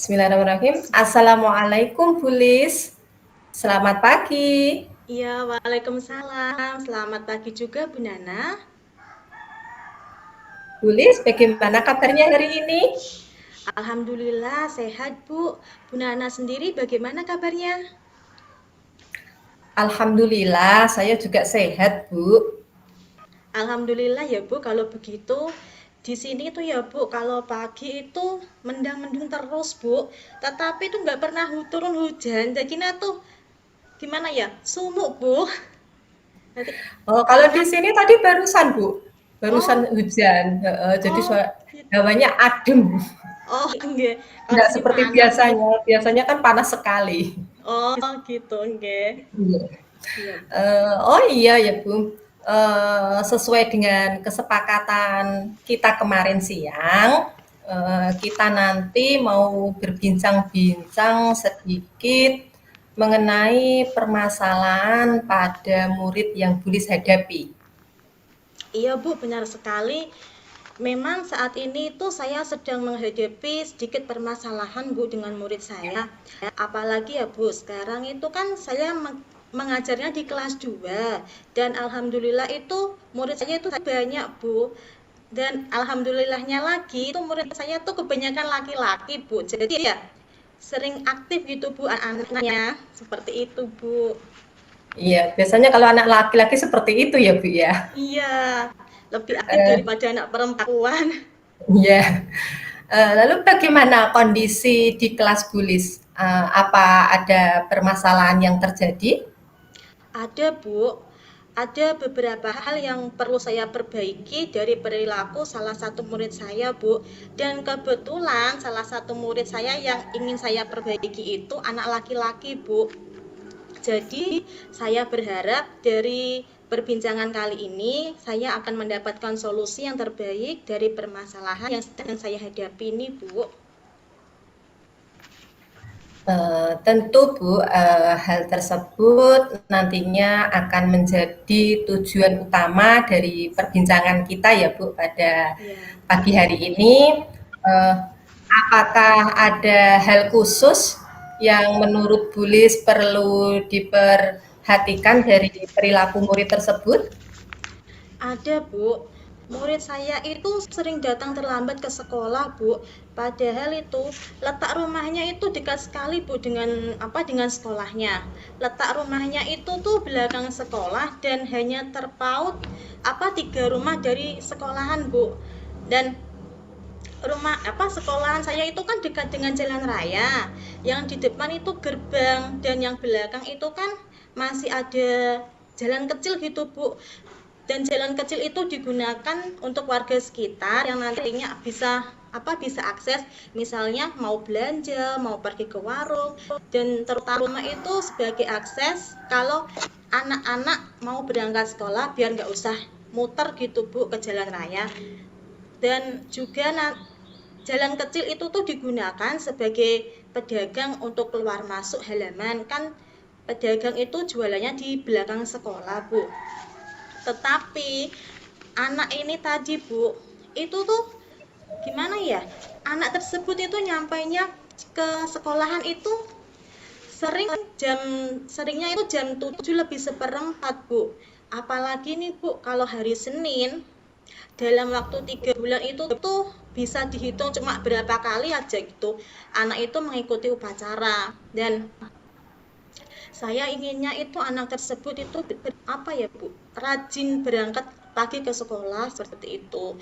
Bismillahirrahmanirrahim. Assalamualaikum, Bu Lis. Selamat pagi. Iya, waalaikumsalam. Selamat pagi juga, Bu Nana. Bu Lis, bagaimana kabarnya hari ini? Alhamdulillah sehat, Bu. Bu Nana sendiri bagaimana kabarnya? Alhamdulillah, saya juga sehat, Bu. Alhamdulillah ya, Bu. Kalau begitu, di sini tuh ya, Bu, kalau pagi itu mendang-mendung terus, Bu. Tetapi tuh nggak pernah turun hujan. Jadinya tuh gimana ya? Sumuk, Bu. Nanti, Oh, kalau di sini tadi barusan, Bu. oh, Barusan hujan. Jadi oh, gitu. hawanya adem. Oh, enggak. Kalau Nggak sini seperti panas, Bu. biasanya. Biasanya kan panas sekali. Oh, gitu, enggak. Iya. Iya. Oh iya ya, Bu. Sesuai dengan kesepakatan kita kemarin siang, kita nanti mau berbincang-bincang sedikit mengenai permasalahan pada murid yang bulis hadapi. Iya Bu, benar sekali. Memang saat ini itu saya sedang menghadapi sedikit permasalahan Bu dengan murid saya. Apalagi ya Bu, sekarang itu kan saya mengajarnya di kelas 2 dan alhamdulillah itu murid saya itu banyak Bu. Dan alhamdulillahnya lagi itu murid saya tuh kebanyakan laki-laki Bu. Jadi ya sering aktif gitu Bu anak-anaknya. Seperti itu Bu. Iya, biasanya kalau anak laki-laki seperti itu ya, Bu ya. Iya, lebih aktif Eh, daripada anak perempuan. iya. Lalu bagaimana kondisi di kelas bulis? Apa ada permasalahan yang terjadi? Ada, Bu. Ada beberapa hal yang perlu saya perbaiki dari perilaku salah satu murid saya, Bu. Dan kebetulan salah satu murid saya yang ingin saya perbaiki itu anak laki-laki, Bu. Jadi, saya berharap dari perbincangan kali ini saya akan mendapatkan solusi yang terbaik dari permasalahan yang sedang saya hadapi ini, Bu. Tentu Bu, hal tersebut nantinya akan menjadi tujuan utama dari perbincangan kita ya Bu pada Ya. pagi hari ini. Eh, Apakah ada hal khusus yang menurut Bu Lis perlu diperhatikan dari perilaku murid tersebut? Ada, Bu. Murid saya itu sering datang terlambat ke sekolah, Bu. Padahal itu letak rumahnya itu dekat sekali, Bu, dengan sekolahnya. Letak rumahnya itu tuh belakang sekolah dan hanya terpaut 3 rumah dari sekolahan, Bu. Dan sekolahan saya itu kan dekat dengan jalan raya. Yang di depan itu gerbang dan yang belakang itu kan masih ada jalan kecil gitu, Bu. Dan jalan kecil itu digunakan untuk warga sekitar yang nantinya bisa akses, misalnya mau belanja, mau pergi ke warung, dan terutama itu sebagai akses kalau anak-anak mau berangkat sekolah biar nggak usah muter gitu Bu ke jalan raya. Dan juga jalan kecil itu tuh digunakan sebagai pedagang untuk keluar masuk halaman, kan pedagang itu jualannya di belakang sekolah, Bu. Tetapi anak ini tadi, Bu, itu tuh gimana ya? Anak tersebut itu nyampainya ke sekolahan itu sering jam seringnya itu jam 7 lebih seperempat, Bu. Apalagi nih, Bu, kalau hari Senin dalam waktu 3 bulan itu tuh bisa dihitung cuma berapa kali aja gitu anak itu mengikuti upacara. Dan saya inginnya itu anak tersebut itu Bu, rajin berangkat pagi ke sekolah seperti itu.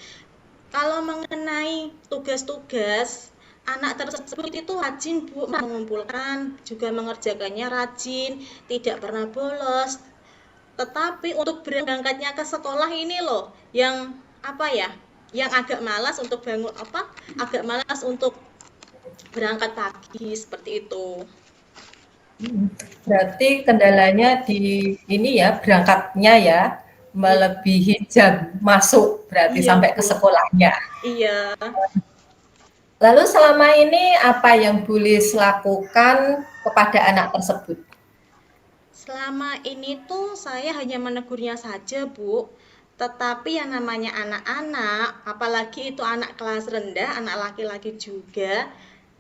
Kalau mengenai tugas-tugas, anak tersebut itu rajin Bu mengumpulkan, juga mengerjakannya rajin, tidak pernah bolos. Tetapi untuk berangkatnya ke sekolah ini loh yang apa ya? Yang agak malas untuk agak malas untuk berangkat pagi seperti itu. Berarti kendalanya di ini ya, berangkatnya ya, Iya, melebihi jam masuk berarti iya sampai ke Bu. sekolahnya. Iya. Lalu selama ini apa yang Bulis lakukan kepada anak tersebut? Selama ini tuh saya hanya menegurnya saja, Bu. Tetapi yang namanya anak-anak, apalagi itu anak kelas rendah, anak laki-laki juga,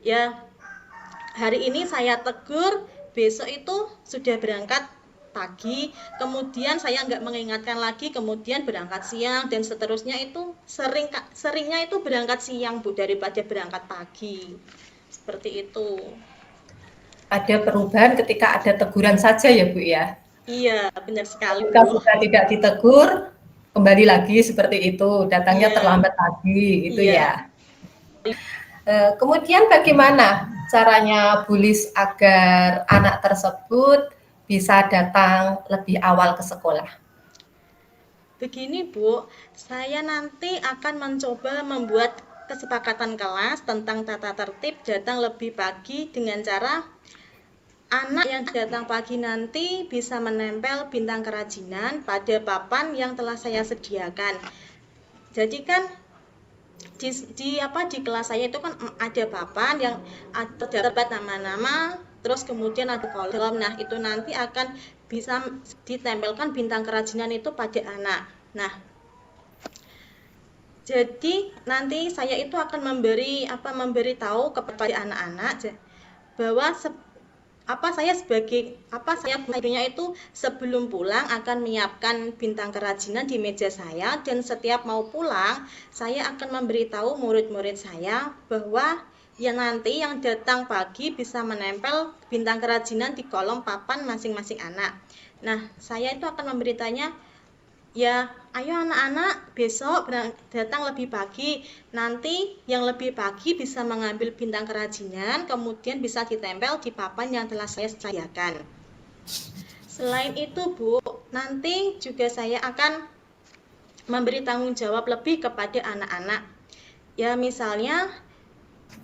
ya hari ini saya tegur, besok itu sudah berangkat pagi, kemudian saya nggak mengingatkan lagi, kemudian berangkat siang, dan seterusnya itu seringnya itu berangkat siang Bu daripada berangkat pagi, seperti itu. Ada perubahan ketika ada teguran saja ya Bu ya? Iya, benar sekali Ketika Bu. sudah tidak ditegur, kembali lagi seperti itu, datangnya Iya, terlambat lagi, itu iya. ya. Kemudian bagaimana caranya Bulis agar anak tersebut bisa datang lebih awal ke sekolah? Begini Bu, saya nanti akan mencoba membuat kesepakatan kelas tentang tata tertib datang lebih pagi dengan cara anak yang datang pagi nanti bisa menempel bintang kerajinan pada papan yang telah saya sediakan. Jadi kan di kelas saya itu kan ada papan yang terdapat nama-nama, terus kemudian ada kolom. Nah, itu nanti akan bisa ditempelkan bintang kerajinan itu pada anak. Nah, jadi nanti saya itu akan memberi tahu kepada anak-anak bahwa saya gurunya itu sebelum pulang akan menyiapkan bintang kerajinan di meja saya, dan setiap mau pulang saya akan memberitahu murid-murid saya bahwa ya nanti yang datang pagi bisa menempel bintang kerajinan di kolom papan masing-masing anak. Nah, saya itu akan memberitanya, ya, ayo anak-anak besok datang lebih pagi. Nanti yang lebih pagi bisa mengambil bintang kerajinan, kemudian bisa ditempel di papan yang telah saya sediakan. Selain itu, Bu, nanti juga saya akan memberi tanggung jawab lebih kepada anak-anak. Ya, misalnya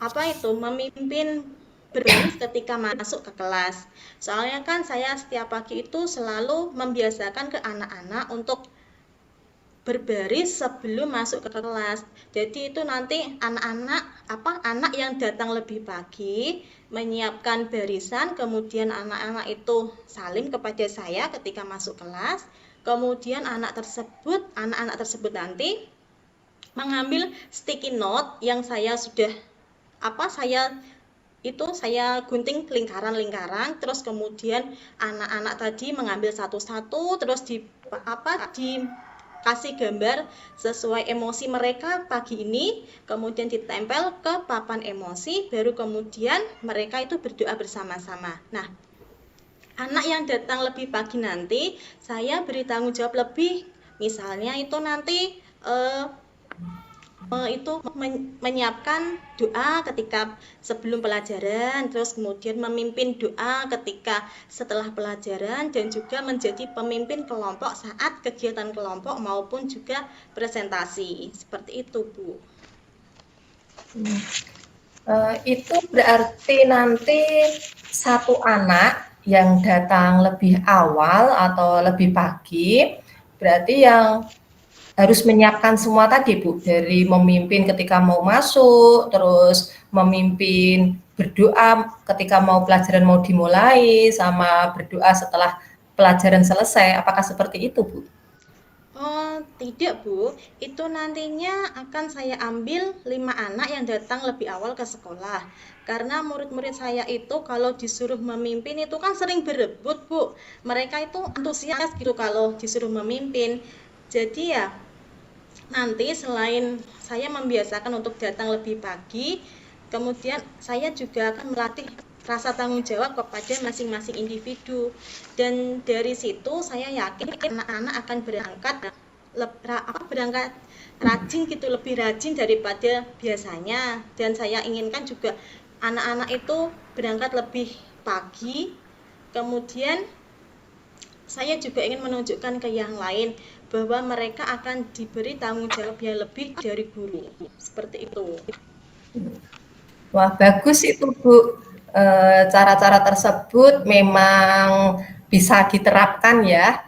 memimpin berbaris ketika masuk ke kelas. Soalnya kan saya setiap pagi itu selalu membiasakan ke anak-anak untuk berbaris sebelum masuk ke kelas. Jadi itu nanti anak yang datang lebih pagi menyiapkan barisan, kemudian anak-anak itu salim kepada saya ketika masuk kelas. Kemudian anak-anak tersebut nanti mengambil sticky note yang saya gunting lingkaran-lingkaran, terus kemudian anak-anak tadi mengambil satu-satu, terus kasih gambar sesuai emosi mereka pagi ini, kemudian ditempel ke papan emosi, baru kemudian mereka itu berdoa bersama-sama. Nah, anak yang datang lebih pagi nanti saya beri tanggung jawab lebih, misalnya itu nanti menyiapkan doa ketika sebelum pelajaran, terus kemudian memimpin doa ketika setelah pelajaran, dan juga menjadi pemimpin kelompok saat kegiatan kelompok maupun juga presentasi. Seperti itu, Bu. Itu berarti nanti satu anak yang datang lebih awal atau lebih pagi, berarti yang harus menyiapkan semua tadi Bu, dari memimpin ketika mau masuk, terus memimpin berdoa ketika pelajaran mau dimulai, sama berdoa setelah pelajaran selesai. Apakah seperti itu Bu? Oh, tidak Bu, itu nantinya akan saya ambil 5 anak yang datang lebih awal ke sekolah. Karena murid-murid saya itu kalau disuruh memimpin itu kan sering berebut Bu. Mereka itu antusias gitu kalau disuruh memimpin. Jadi ya, nanti selain saya membiasakan untuk datang lebih pagi, kemudian saya juga akan melatih rasa tanggung jawab kepada masing-masing individu. Dan dari situ saya yakin anak-anak akan berangkat rajin gitu, lebih rajin daripada biasanya. Dan saya inginkan juga anak-anak itu berangkat lebih pagi. Kemudian saya juga ingin menunjukkan ke yang lain bahwa mereka akan diberi tanggung jawab yang lebih dari guru. Seperti itu. Wah, bagus itu Bu. Cara-cara tersebut memang bisa diterapkan ya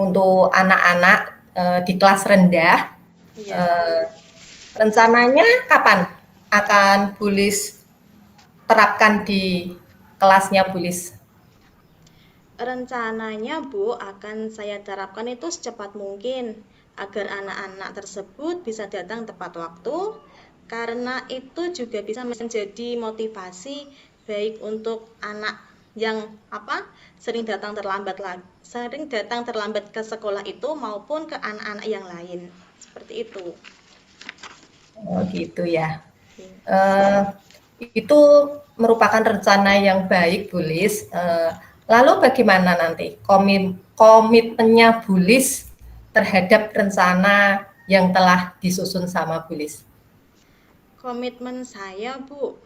untuk anak-anak di kelas rendah. Iya. Rencananya kapan akan Bulis terapkan di kelasnya Bulis? Rencananya Bu akan saya terapkan itu secepat mungkin agar anak-anak tersebut bisa datang tepat waktu, karena itu juga bisa menjadi motivasi baik untuk anak yang sering datang terlambat ke sekolah itu maupun ke anak-anak yang lain. Seperti itu. Oh gitu ya. Uh, itu merupakan rencana yang baik, Bu Lis. Lalu bagaimana nanti komitmennya Bu Lis terhadap rencana yang telah disusun sama Bu Lis? Komitmen saya, Bu,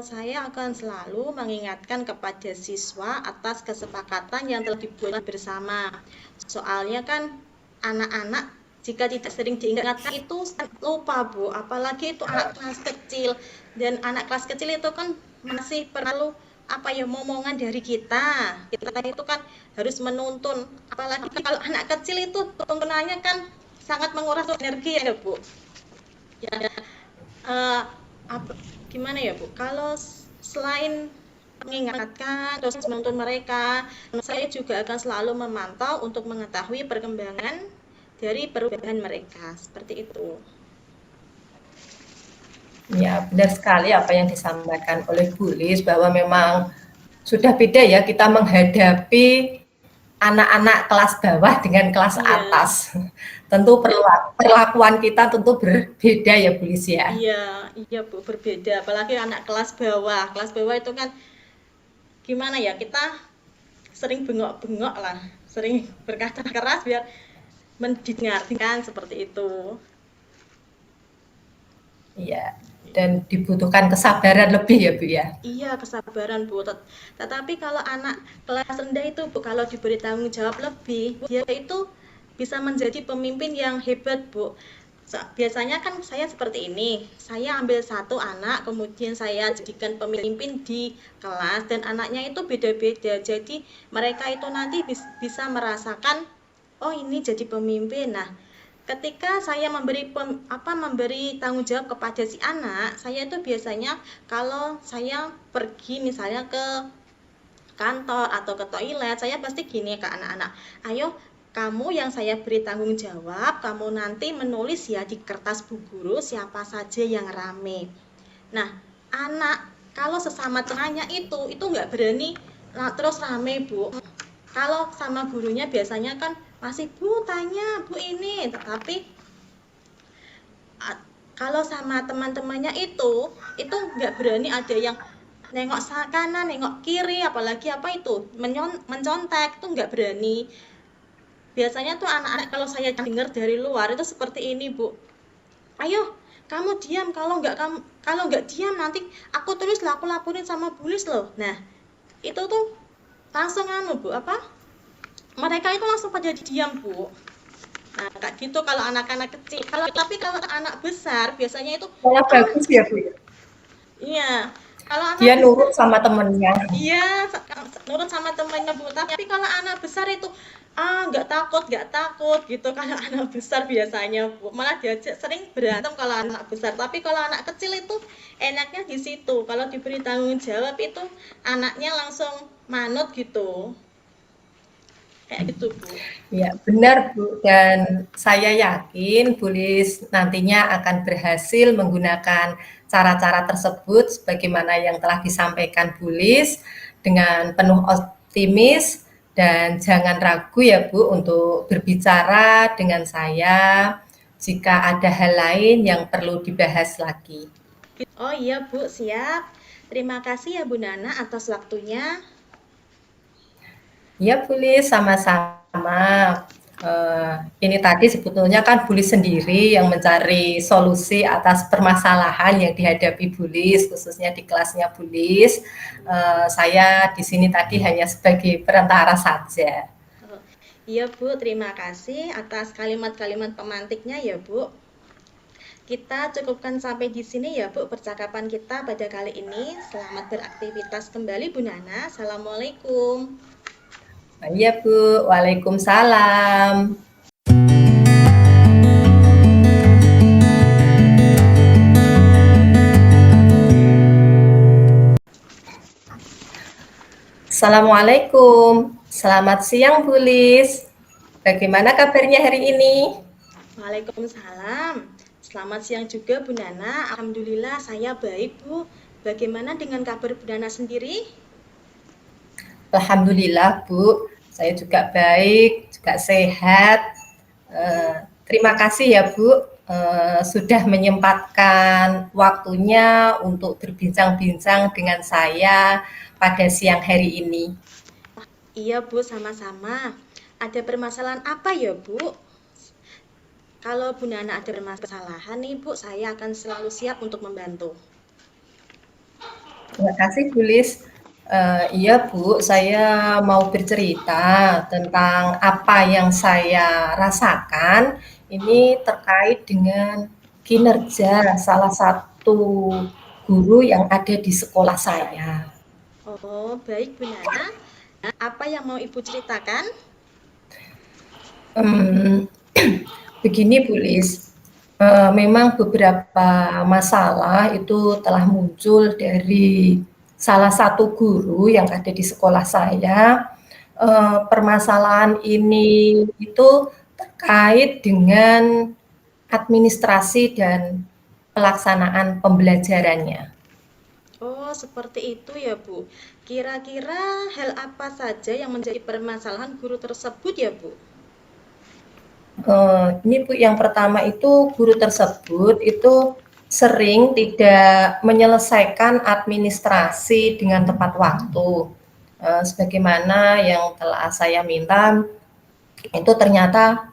saya akan selalu mengingatkan kepada siswa atas kesepakatan yang telah dibuat bersama. Soalnya kan anak-anak jika tidak sering diingatkan itu lupa, Bu, apalagi itu anak kelas kecil, dan anak kelas kecil itu kan masih perlu momongan dari kita itu kan harus menuntun, apalagi kalau anak kecil itu tuntunannya kan sangat menguras energi ya, Bu ya. Gimana ya, Bu, kalau selain mengingatkan terus menuntun mereka, saya juga akan selalu memantau untuk mengetahui perkembangan dari perubahan mereka, seperti itu. Ya, benar sekali apa yang disampaikan oleh Bu Lis, bahwa memang sudah beda ya kita menghadapi anak-anak kelas bawah dengan kelas atas. Tentu perlakuan kita tentu berbeda ya, Bu Lis ya. Iya Bu, berbeda. Apalagi anak kelas bawah. Kelas bawah itu kan gimana ya, kita sering bengok-bengok lah, sering berkata keras biar mendengarkan, seperti itu. Iya, dan dibutuhkan kesabaran lebih ya, Bu ya. Iya, kesabaran, Bu. Tetapi kalau anak kelas rendah itu, Bu, kalau diberi tanggung jawab lebih, dia itu bisa menjadi pemimpin yang hebat, Bu. Biasanya kan saya seperti ini, saya ambil satu anak, kemudian saya jadikan pemimpin di kelas, dan anaknya itu beda-beda. Jadi mereka itu nanti bisa merasakan, oh ini jadi pemimpin. Nah, ketika saya memberi tanggung jawab kepada si anak, saya itu biasanya kalau saya pergi misalnya ke kantor atau ke toilet, saya pasti gini ke anak-anak, ayo kamu yang saya beri tanggung jawab, kamu nanti menulis ya di kertas Bu Guru siapa saja yang rame. Nah, anak kalau sesama temannya itu nggak berani terus rame, Bu. Kalau sama gurunya biasanya kan masih Bu tanya, Bu ini, tetapi kalau sama teman-temannya itu nggak berani ada yang nengok kanan, nengok kiri, apalagi mencontek, itu nggak berani. Biasanya tuh anak-anak kalau saya dengar dari luar itu seperti ini, Bu. Ayo, kamu diam, kalau nggak diam nanti aku tulis lah, aku laporin sama Bulis loh. Nah, itu tuh langsung Bu, mereka itu langsung pada diam, Bu. Nah, kayak gitu kalau anak-anak kecil. Tapi kalau anak besar biasanya itu malah bagus ya, Bu. Iya. Kalau anak dia besar, nurut sama temennya. Iya, nurut sama temennya, Bu. Tapi kalau anak besar itu nggak takut gitu. Kalau anak besar biasanya, Bu, malah diajak sering berantem kalau anak besar. Tapi kalau anak kecil itu enaknya di situ. Kalau diberi tanggung jawab itu anaknya langsung manut gitu. Kayak gitu, Bu. Ya, benar, Bu. Dan saya yakin Bu Lis nantinya akan berhasil menggunakan cara-cara tersebut sebagaimana yang telah disampaikan Bu Lis dengan penuh optimis, dan jangan ragu ya, Bu, untuk berbicara dengan saya jika ada hal lain yang perlu dibahas lagi. Oh iya, Bu, siap. Terima kasih ya Bu Nana atas waktunya. Ya, Bu Lis, sama-sama. Ini tadi sebetulnya kan Bu Lis sendiri yang mencari solusi atas permasalahan yang dihadapi Bu Lis, khususnya di kelasnya Bu Lis. Saya di sini tadi hanya sebagai perantara saja. Iya, Bu, terima kasih atas kalimat-kalimat pemantiknya ya, Bu. Kita cukupkan sampai di sini ya, Bu, percakapan kita pada kali ini. Selamat beraktivitas kembali, Bu Nana. Assalamualaikum. Iya, Bu. Waalaikumsalam. Assalamualaikum. Selamat siang, Bu Lis. Bagaimana kabarnya hari ini? Waalaikumsalam. Selamat siang juga, Bu Nana. Alhamdulillah saya baik, Bu. Bagaimana dengan kabar Bu Nana sendiri? Alhamdulillah Bu, saya juga baik, juga sehat. Terima kasih ya Bu, sudah menyempatkan waktunya untuk berbincang-bincang dengan saya pada siang hari ini. Iya Bu, sama-sama. Ada permasalahan apa ya Bu? Kalau Bu Nana ada permasalahan nih Bu, saya akan selalu siap untuk membantu. Terima kasih Bu Lis. Iya Bu, saya mau bercerita tentang apa yang saya rasakan. Ini terkait dengan kinerja salah satu guru yang ada di sekolah saya. Oh, baik Bu Nana. Apa yang mau Ibu ceritakan? Hmm, Begini Bu Lis, memang beberapa masalah itu telah muncul dari salah satu guru yang ada di sekolah saya. Permasalahan ini itu terkait dengan administrasi dan pelaksanaan pembelajarannya. Oh, seperti itu ya Bu. Kira-kira hal apa saja yang menjadi permasalahan guru tersebut ya Bu? Ini Bu, yang pertama itu guru tersebut itu sering tidak menyelesaikan administrasi dengan tepat waktu. Sebagaimana yang telah saya minta, itu ternyata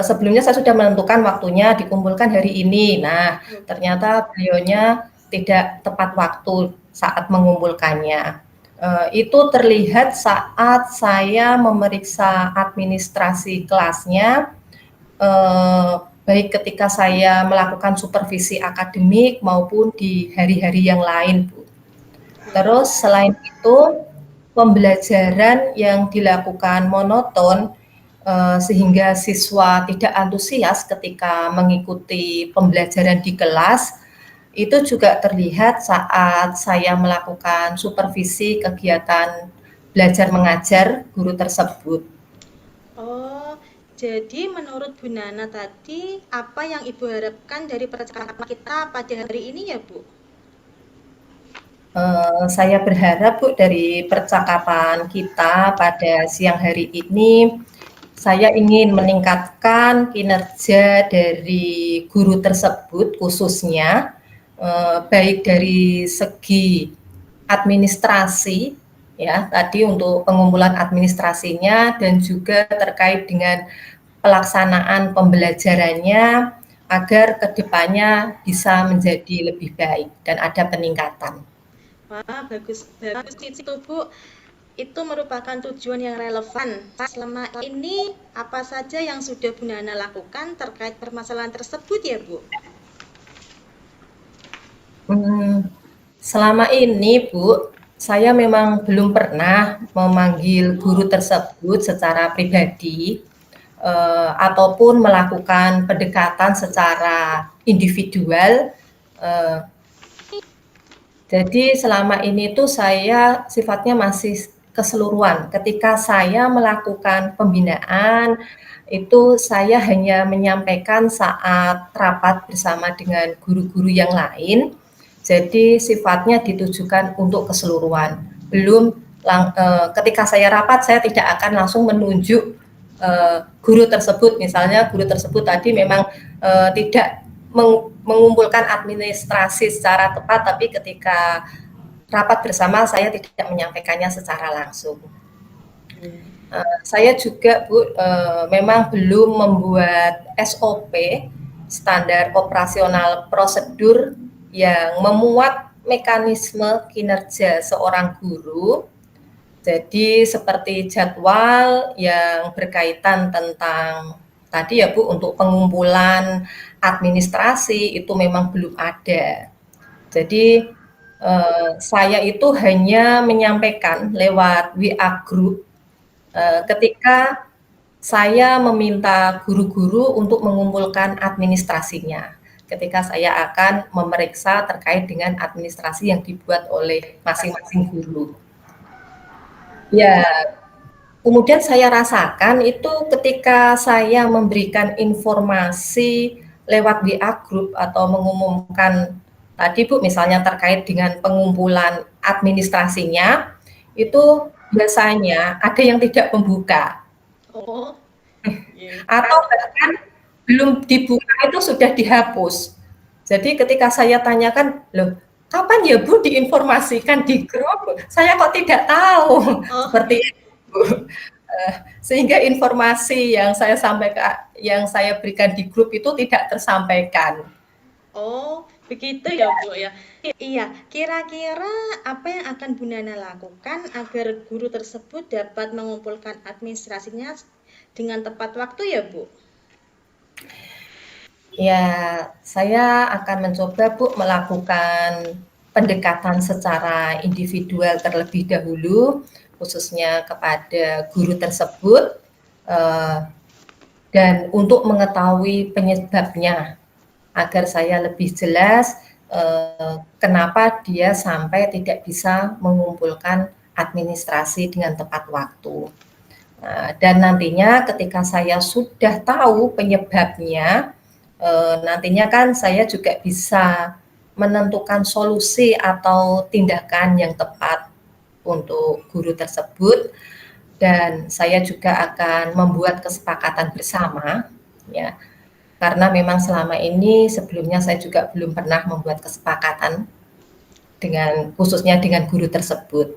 sebelumnya saya sudah menentukan waktunya dikumpulkan hari ini. Nah, ternyata beliaunya tidak tepat waktu saat mengumpulkannya. Itu terlihat saat saya memeriksa administrasi kelasnya, baik ketika saya melakukan supervisi akademik maupun di hari-hari yang lain, Bu. Terus selain itu, pembelajaran yang dilakukan monoton, sehingga siswa tidak antusias ketika mengikuti pembelajaran di kelas, itu juga terlihat saat saya melakukan supervisi kegiatan belajar mengajar guru tersebut. Oh, jadi menurut Bu Nana tadi, apa yang Ibu harapkan dari percakapan kita pada hari ini ya Bu? Saya berharap Bu, dari percakapan kita pada siang hari ini, saya ingin meningkatkan kinerja dari guru tersebut khususnya, baik dari segi administrasi, ya tadi untuk pengumpulan administrasinya dan juga terkait dengan pelaksanaan pembelajarannya agar kedepannya bisa menjadi lebih baik dan ada peningkatan. Wah, bagus bagus itu Bu. Itu merupakan tujuan yang relevan. Selama ini apa saja yang sudah Bu Nana lakukan terkait permasalahan tersebut ya Bu? Selama ini Bu, saya memang belum pernah memanggil guru tersebut secara pribadi, ataupun melakukan pendekatan secara individual. eh, Jadi selama ini tuh saya sifatnya masih keseluruhan. Ketika saya melakukan pembinaan, itu saya hanya menyampaikan saat rapat bersama dengan guru-guru yang lain. Jadi sifatnya ditujukan untuk keseluruhan. Belum ketika saya rapat, saya tidak akan langsung menunjuk guru tersebut. Misalnya guru tersebut tadi memang tidak mengumpulkan administrasi secara tepat, tapi ketika rapat bersama saya tidak menyampaikannya secara langsung. Saya juga Bu, memang belum membuat SOP, standar operasional prosedur, yang memuat mekanisme kinerja seorang guru. Jadi seperti jadwal yang berkaitan tentang tadi ya Bu, untuk pengumpulan administrasi itu memang belum ada. Jadi saya itu hanya menyampaikan lewat WA group ketika saya meminta guru-guru untuk mengumpulkan administrasinya. Ketika saya akan memeriksa terkait dengan administrasi yang dibuat oleh masing-masing guru. Ya, kemudian saya rasakan itu ketika saya memberikan informasi lewat WA group atau mengumumkan tadi Bu, misalnya terkait dengan pengumpulan administrasinya, itu biasanya ada yang tidak membuka, Oh, iya. atau bahkan belum dibuka itu sudah dihapus. Jadi ketika saya tanyakan, "Loh, kapan ya Bu diinformasikan di grup? Saya kok tidak tahu." Oh, Seperti itu, Bu. Sehingga informasi yang saya berikan di grup itu tidak tersampaikan. oh, begitu ya, Bu ya. Iya, kira-kira apa yang akan Bu Nana lakukan agar guru tersebut dapat mengumpulkan administrasinya dengan tepat waktu ya, Bu? Ya, saya akan mencoba Bu melakukan pendekatan secara individual terlebih dahulu, khususnya kepada guru tersebut, dan untuk mengetahui penyebabnya, agar saya lebih jelas kenapa dia sampai tidak bisa mengumpulkan administrasi dengan tepat waktu. Nah, dan nantinya ketika saya sudah tahu penyebabnya, nantinya kan saya juga bisa menentukan solusi atau tindakan yang tepat untuk guru tersebut, dan saya juga akan membuat kesepakatan bersama, ya, karena memang selama ini sebelumnya saya juga belum pernah membuat kesepakatan khususnya dengan guru tersebut.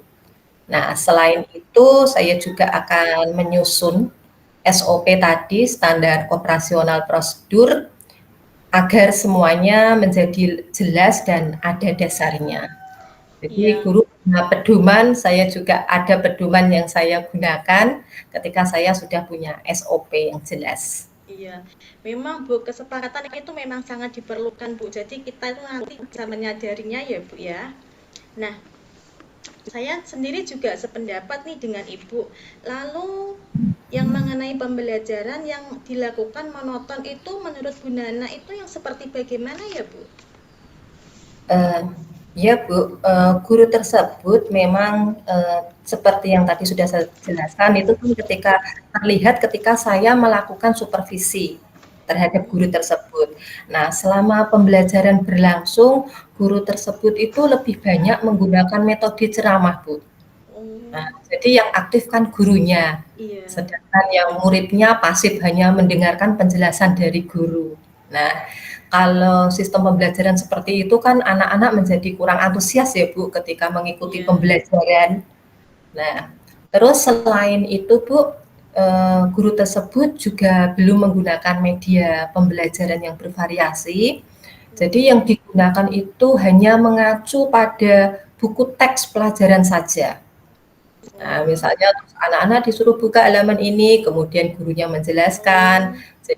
Nah, selain itu saya juga akan menyusun SOP tadi, standar operasional prosedur, agar semuanya menjadi jelas dan ada dasarnya. Jadi Iya, guru punya pedoman, saya juga ada pedoman yang saya gunakan ketika saya sudah punya SOP yang jelas. iya. Memang Bu, kesepakatan itu memang sangat diperlukan Bu. Jadi kita itu nanti bisa menyadarinya ya Bu ya. Nah, saya sendiri juga sependapat nih dengan Ibu. Lalu yang mengenai pembelajaran yang dilakukan monoton itu menurut Bu Nana itu yang seperti bagaimana ya Bu? Uh, ya Bu, guru tersebut memang seperti yang tadi sudah saya jelaskan, itu kan terlihat ketika saya melakukan supervisi terhadap guru tersebut. Nah, selama pembelajaran berlangsung, guru tersebut itu lebih banyak menggunakan metode ceramah, Bu. Oh, Nah, jadi yang aktif kan gurunya, iya, sedangkan yang muridnya pasif hanya mendengarkan penjelasan dari guru. Nah, kalau sistem pembelajaran seperti itu kan anak-anak menjadi kurang antusias ya Bu ketika mengikuti iya, pembelajaran. Nah, terus selain itu Bu, guru tersebut juga belum menggunakan media pembelajaran yang bervariasi. Jadi yang digunakan itu hanya mengacu pada buku teks pelajaran saja. Nah, oh, misalnya anak-anak disuruh buka halaman ini, kemudian gurunya menjelaskan.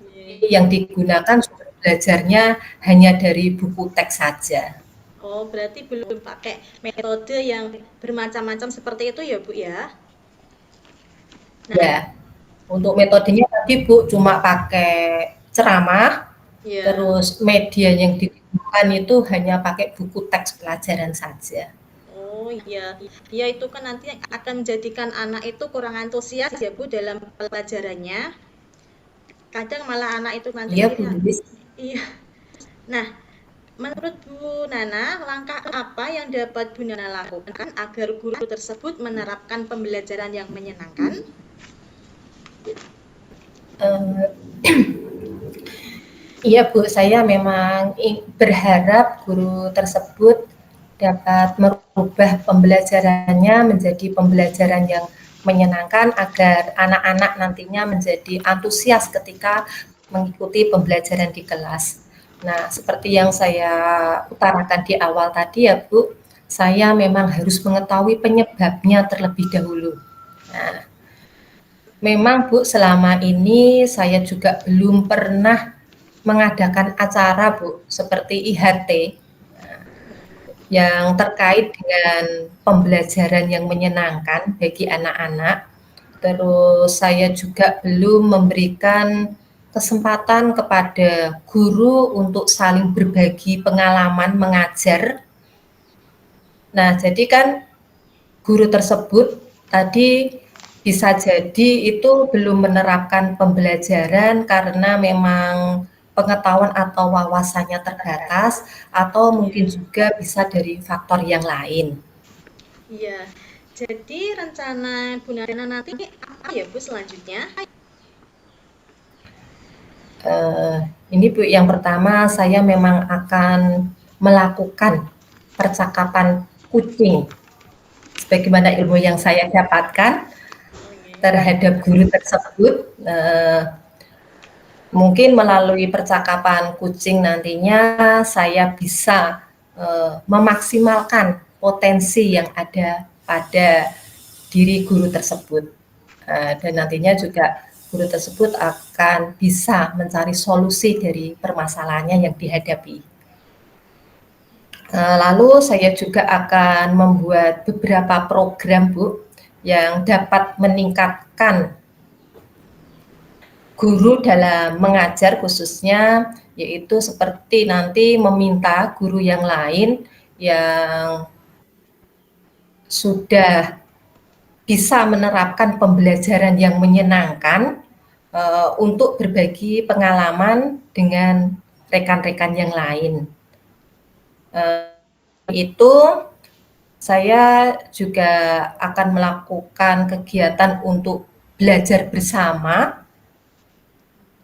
oh, iya, Jadi yang digunakan sumber belajarnya hanya dari buku teks saja. oh berarti belum pakai metode yang bermacam-macam seperti itu ya Bu ya? Nah, Ya, untuk metodenya tadi Bu cuma pakai ceramah, ya. terus media yang digunakan itu hanya pakai buku teks pelajaran saja. Oh iya, ya itu kan nanti akan menjadikan anak itu kurang antusias ya Bu dalam pelajarannya. Kadang malah anak itu nanti Iya Bu akhirnya, Lilis. iya. Nah, menurut Bu Nana, langkah apa yang dapat Bu Nana lakukan agar guru tersebut menerapkan pembelajaran yang menyenangkan? Eh, Iya Bu, saya memang berharap guru tersebut dapat merubah pembelajarannya menjadi pembelajaran yang menyenangkan agar anak-anak nantinya menjadi antusias ketika mengikuti pembelajaran di kelas. Nah, seperti yang saya utarakan di awal tadi ya Bu, saya memang harus mengetahui penyebabnya terlebih dahulu. Nah, memang Bu, selama ini saya juga belum pernah mengadakan acara Bu, seperti IHT yang terkait dengan pembelajaran yang menyenangkan bagi anak-anak. Terus saya juga belum memberikan kesempatan kepada guru untuk saling berbagi pengalaman mengajar. Nah, jadi kan guru tersebut tadi bisa jadi itu belum menerapkan pembelajaran karena memang pengetahuan atau wawasannya terbatas, atau mungkin juga bisa dari faktor yang lain. Iya. Jadi rencana Bu Nana nanti apa ya Bu selanjutnya? Eh, ini Bu, yang pertama saya memang akan melakukan percakapan kucing sebagaimana ilmu yang saya dapatkan terhadap guru tersebut. Mungkin melalui percakapan kucing nantinya saya bisa memaksimalkan potensi yang ada pada diri guru tersebut. Dan nantinya juga guru tersebut akan bisa mencari solusi dari permasalahannya yang dihadapi. Lalu saya juga akan membuat beberapa program, Bu, yang dapat meningkatkan guru dalam mengajar khususnya, yaitu seperti nanti meminta guru yang lain yang sudah bisa menerapkan pembelajaran yang menyenangkan untuk berbagi pengalaman dengan rekan-rekan yang lain. Itu saya juga akan melakukan kegiatan untuk belajar bersama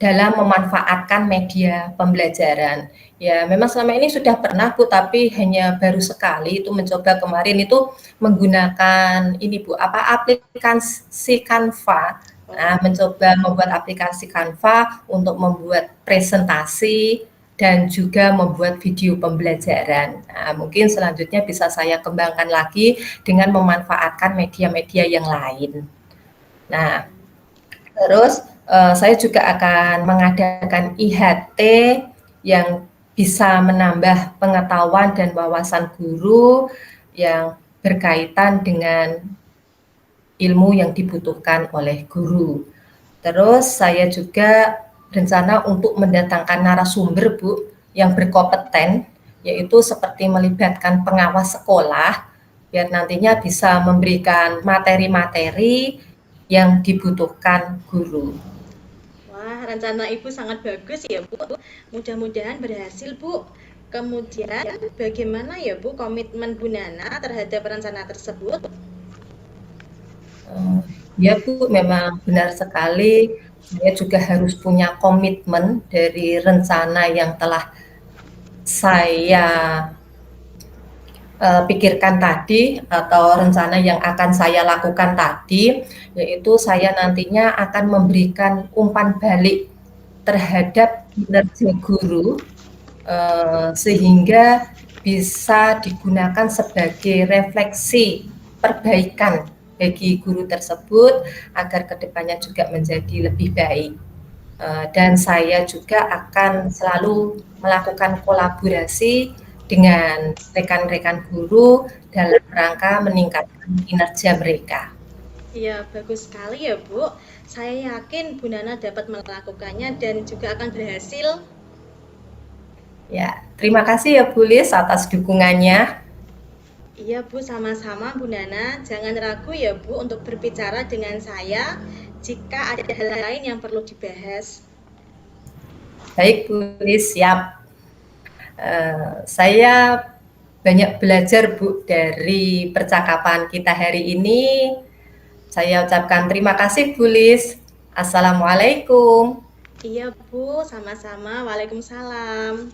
dalam memanfaatkan media pembelajaran. Ya, memang selama ini sudah pernah Bu, tapi hanya baru sekali itu mencoba kemarin itu menggunakan ini Bu, aplikasi Canva. Nah, mencoba membuat aplikasi Canva untuk membuat presentasi dan juga membuat video pembelajaran. Nah, mungkin selanjutnya bisa saya kembangkan lagi dengan memanfaatkan media-media yang lain. Nah, terus saya juga akan mengadakan IHT yang bisa menambah pengetahuan dan wawasan guru yang berkaitan dengan ilmu yang dibutuhkan oleh guru. Terus saya juga berencana untuk mendatangkan narasumber Bu yang berkompeten, yaitu seperti melibatkan pengawas sekolah biar nantinya bisa memberikan materi-materi yang dibutuhkan guru. Wah, rencana Ibu sangat bagus ya, Bu. Mudah-mudahan berhasil, Bu. Kemudian, bagaimana ya, Bu, komitmen Bu Nana terhadap rencana tersebut? Ya Bu, memang benar sekali. Saya juga harus punya komitmen dari rencana yang telah saya pikirkan tadi atau rencana yang akan saya lakukan tadi, yaitu saya nantinya akan memberikan umpan balik terhadap kinerja guru sehingga bisa digunakan sebagai refleksi perbaikan bagi guru tersebut agar kedepannya juga menjadi lebih baik. Dan saya juga akan selalu melakukan kolaborasi dengan rekan-rekan guru dalam rangka meningkatkan kinerja mereka. Ya, bagus sekali ya, Bu. Saya yakin Bu Nana dapat melakukannya dan juga akan berhasil. Ya, terima kasih ya Bu Lis atas dukungannya. Iya, Bu, sama-sama Bu Nana. Jangan ragu ya, Bu, untuk berbicara dengan saya jika ada hal lain yang perlu dibahas. Baik Bu Lis, siap. Saya banyak belajar Bu dari percakapan kita hari ini. Saya ucapkan terima kasih Bu Lis. Assalamualaikum. Iya, Bu, sama-sama. Waalaikumsalam.